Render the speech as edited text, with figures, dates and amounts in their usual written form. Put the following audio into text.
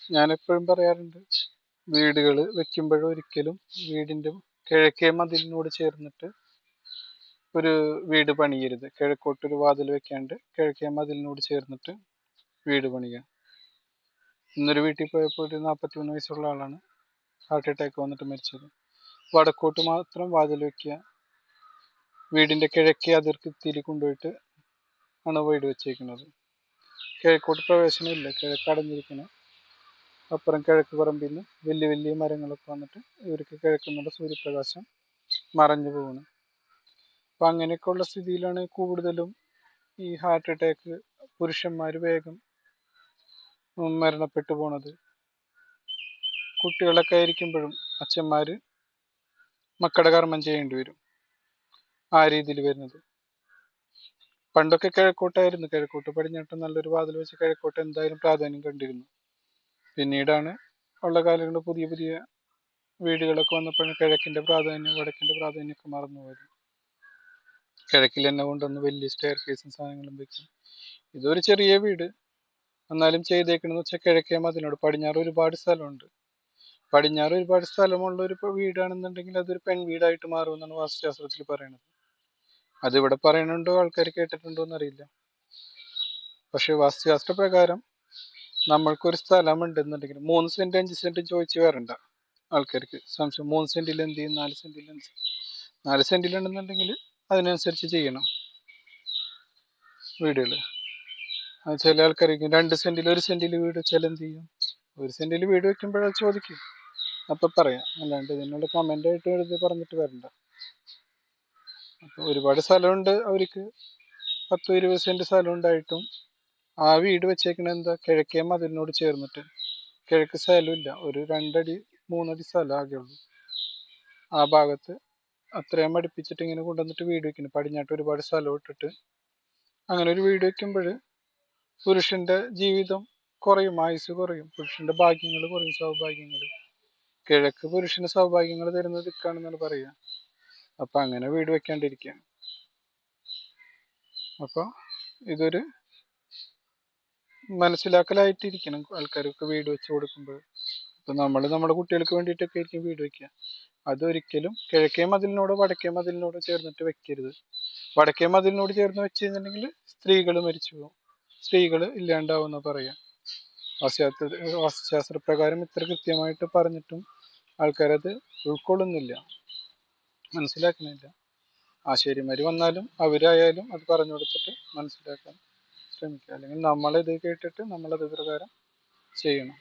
ഞാൻ എപ്പോഴും പറയാറുണ്ട്, വീടുകൾ വെക്കുമ്പോഴും ഒരിക്കലും വീടിന്റെ കിഴക്കേ മതിലിനോട് ചേർന്നിട്ട് ഒരു വീട് പണിയരുത്. കിഴക്കോട്ടൊരു വാതിൽ വെക്കാണ്ട് കിഴക്കേ മതിലിനോട് ചേർന്നിട്ട് വീട് പണിയുക. ഇന്നൊരു വീട്ടിൽ പോയപ്പോൾ ഒരു 43 വയസ്സുള്ള ആളാണ് ഹാർട്ട് അറ്റാക്ക് വന്നിട്ട് മരിച്ചത്. വടക്കോട്ട് മാത്രം വാതിൽ വെക്കുക, വീടിന്റെ കിഴക്കേ അതിർത്തിയിൽ കൊണ്ടുപോയിട്ട് ആണ് വീട് വെച്ചേക്കുന്നത്. കിഴക്കോട്ട് പ്രവേശനമില്ല, കിഴക്ക് അടഞ്ഞിരിക്കണം. അപ്പുറം കിഴക്ക് പറമ്പിൽ നിന്ന് വലിയ വലിയ മരങ്ങളൊക്കെ വന്നിട്ട് ഇവർക്ക് കിഴക്കുന്നുള്ള സൂര്യപ്രകാശം മറഞ്ഞു പോകണം. അപ്പൊ അങ്ങനെയൊക്കെയുള്ള സ്ഥിതിയിലാണ് കൂടുതലും ഈ ഹാർട്ട് അറ്റാക്ക് പുരുഷന്മാർ വേഗം മരണപ്പെട്ടു പോണത്. കുട്ടികളൊക്കെ ആയിരിക്കുമ്പോഴും അച്ഛന്മാര് മക്കളുടെ കർമ്മം ചെയ്യേണ്ടി വരും, ആ രീതിയിൽ വരുന്നത്. പണ്ടൊക്കെ കിഴക്കോട്ടായിരുന്നു, കിഴക്കോട്ട് പടിഞ്ഞാട്ട് നല്ലൊരു വാതിൽ വെച്ച് കിഴക്കോട്ട് എന്തായാലും പ്രാധാന്യം കണ്ടിരുന്നു. പിന്നീടാണ് ഉള്ള കാലങ്ങളിൽ പുതിയ പുതിയ വീടുകളൊക്കെ വന്നപ്പോഴാണ് കിഴക്കിന്റെ പ്രാധാന്യം വടക്കിന്റെ പ്രാധാന്യമൊക്കെ മറന്നുപോയത്. കിഴക്കിൽ തന്നെ കൊണ്ടുവന്ന് വലിയ സ്റ്റെയർ കേസും സാധനങ്ങളും വെക്കും. ഇതൊരു ചെറിയ വീട്, എന്നാലും ചെയ്തേക്കണെന്ന് വെച്ചാൽ കിഴക്കേ മതിലിനോട്. പടിഞ്ഞാറ് ഒരുപാട് സ്ഥലമുണ്ട്. പടിഞ്ഞാറ് ഒരുപാട് സ്ഥലമുള്ള ഒരു വീടാണെന്നുണ്ടെങ്കിൽ അതൊരു പെൺവീടായിട്ട് മാറുമെന്നാണ് വാസ്തുശാസ്ത്രത്തിൽ പറയുന്നത്. അതിവിടെ പറയുന്നുണ്ടോ, ആൾക്കാർ കേട്ടിട്ടുണ്ടോ എന്നറിയില്ല. പക്ഷെ വാസ്തുശാസ്ത്ര പ്രകാരം നമ്മൾക്കൊരു സ്ഥലം ഉണ്ടെന്നുണ്ടെങ്കിൽ 3 സെന്റ് 5 സെന്റ് ചോദിച്ചു വരണ്ട ആൾക്കാർക്ക് സംശയം. 3 സെന്റിൽ എന്ത് ചെയ്യും, 4 സെന്റിൽ എന്ത് ചെയ്യും? 4 സെന്റിലുണ്ടെന്നുണ്ടെങ്കിൽ അതിനനുസരിച്ച് ചെയ്യണം വീടുകൾ. ചില ആൾക്കാർക്ക് 2 സെന്റിൽ 1 സെന്റിൽ വീട് വെച്ചാൽ എന്ത് ചെയ്യും? 1 സെന്റിൽ വീട് വെക്കുമ്പോഴത് ചോദിക്കും, അപ്പൊ പറയാം. അല്ലാണ്ട് ഇതിനുള്ള കമന്റ് ആയിട്ട് എഴുതി പറഞ്ഞിട്ട് വരണ്ട. അപ്പൊ ഒരുപാട് സ്ഥലമുണ്ട് അവർക്ക്, 10-20 സെന്റ് സ്ഥലം ഉണ്ടായിട്ടും ആ വീട് വെച്ചേക്കണ എന്താ, കിഴക്കേ മതിലിനോട് ചേർന്നിട്ട്. കിഴക്ക് സ്ഥലമില്ല, ഒരു 2 അടി 3 അടി സ്ഥലം ആകെ ഉള്ളൂ. ആ ഭാഗത്ത് അത്രയും അടുപ്പിച്ചിട്ട് ഇങ്ങനെ കൊണ്ടുവന്നിട്ട് വീട് വെക്കുന്നു. പടിഞ്ഞാട്ട് ഒരുപാട് സ്ഥലം ഇട്ടിട്ട് അങ്ങനെ ഒരു വീട് വെക്കുമ്പോൾ പുരുഷന്റെ ജീവിതം കുറയും, ആയുസ് കുറയും, പുരുഷന്റെ ഭാഗ്യങ്ങൾ കുറയും, സൗഭാഗ്യങ്ങൾ. കിഴക്ക് പുരുഷന് സൗഭാഗ്യങ്ങൾ തരുന്ന ദിക്കാണെന്നാണ് പറയുക. അപ്പൊ അങ്ങനെ വീട് വെക്കാണ്ടിരിക്കുക. അപ്പൊ ഇതൊരു മനസ്സിലാക്കലായിട്ടിരിക്കണം ആൾക്കാർക്ക് വീട് വെച്ച് കൊടുക്കുമ്പോൾ. ഇപ്പൊ നമ്മുടെ കുട്ടികൾക്ക് വേണ്ടിയിട്ടൊക്കെ ആയിരിക്കും വീട് വെക്കുക. അതൊരിക്കലും കിഴക്കേ മതിലിനോടോ വടക്കേ മതിലിനോടോ ചേർന്നിട്ട് വെക്കരുത്. വടക്കേ മതിലിനോട് ചേർന്ന് വെച്ച് കഴിഞ്ഞിട്ടുണ്ടെങ്കിൽ സ്ത്രീകൾ മരിച്ചു പോകും, സ്ത്രീകൾ ഇല്ലാണ്ടാവുന്ന പറയാം. വാസ്തുശാസ്ത്രപ്രകാരം ഇത്ര കൃത്യമായിട്ട് പറഞ്ഞിട്ടും ആൾക്കാരത് ഉൾക്കൊള്ളുന്നില്ല, മനസ്സിലാക്കുന്നില്ല. ആശാരിമാര് വന്നാലും അവരായാലും അത് പറഞ്ഞു കൊടുത്തിട്ട് മനസ്സിലാക്കാൻ ശ്രമിക്കുക. അല്ലെങ്കിൽ നമ്മളിത് കേട്ടിട്ട് നമ്മളത് പ്രകാരം ചെയ്യണം.